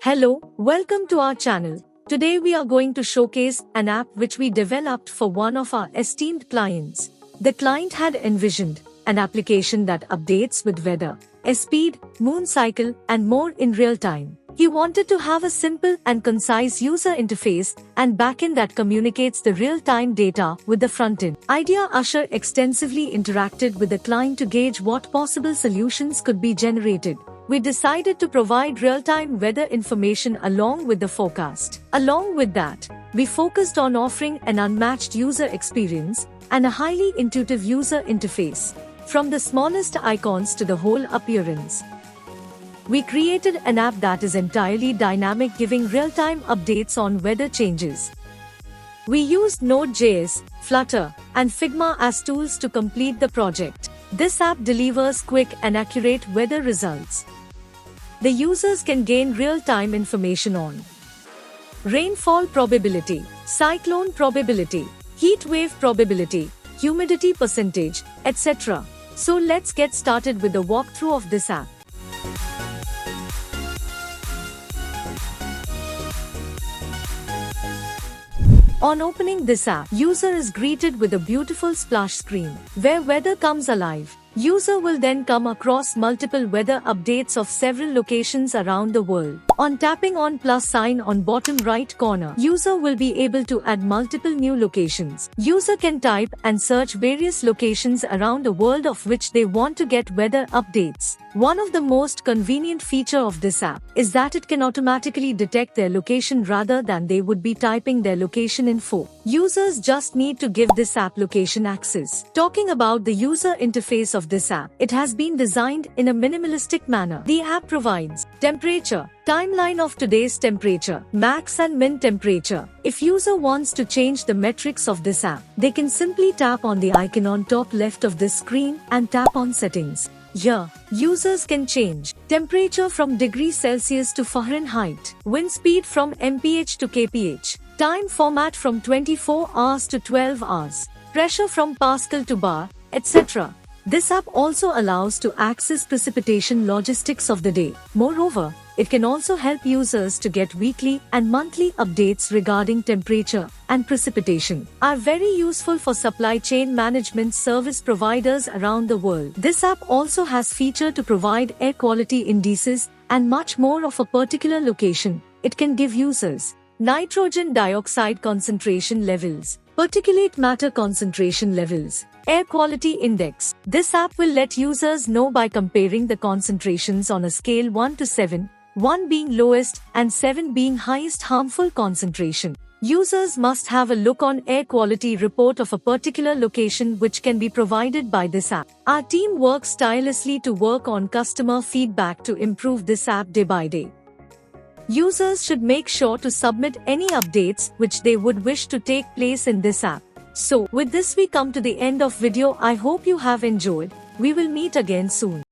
Hello, welcome to our channel. Today we are going to showcase an app which we developed for one of our esteemed clients. The client had envisioned an application that updates with weather, speed, moon cycle, and more in real time. He wanted to have a simple and concise user interface and backend that communicates the real-time data with the front-end. Usher extensively interacted with the client to gauge what possible solutions could be generated. We decided to provide real-time weather information along with the forecast. Along with that, we focused on offering an unmatched user experience and a highly intuitive user interface, from the smallest icons to the whole appearance. We created an app that is entirely dynamic, giving real-time updates on weather changes. We used Node.js, Flutter, and Figma as tools to complete the project. This app delivers quick and accurate weather results. The users can gain real-time information on rainfall probability, cyclone probability, heat wave probability, humidity percentage, etc. So let's get started with the walkthrough of this app. On opening this app, user is greeted with a beautiful splash screen, where weather comes alive. User will then come across multiple weather updates of several locations around the world. On tapping on plus sign on bottom right corner, user will be able to add multiple new locations. User can type and search various locations around the world of which they want to get weather updates. One of the most convenient feature of this app is that it can automatically detect their location rather than they would be typing their location info. Users just need to give this app location access. Talking about the user interface of this app, it has been designed in a minimalistic manner. The app provides temperature, timeline of today's temperature, max and min temperature. If user wants to change the metrics of this app, they can simply tap on the icon on top left of this screen and tap on settings. Here, users can change temperature from degrees Celsius to Fahrenheit, wind speed from mph to kph, time format from 24 hours to 12 hours, pressure from Pascal to bar, etc. This app also allows to access precipitation logistics of the day. Moreover, it can also help users to get weekly and monthly updates regarding temperature and precipitation. Are very useful for supply chain management service providers around the world. This app also has feature to provide air quality indices and much more of a particular location. It can give users nitrogen dioxide concentration levels, particulate matter concentration levels, air quality index. This app will let users know by comparing the concentrations on a scale 1 to 7, 1 being lowest and 7 being highest harmful concentration. Users must have a look on air quality report of a particular location which can be provided by this app. Our team works tirelessly to work on customer feedback to improve this app day by day. Users should make sure to submit any updates which they would wish to take place in this app. So, with this we come to the end of video. I hope you have enjoyed. We will meet again soon.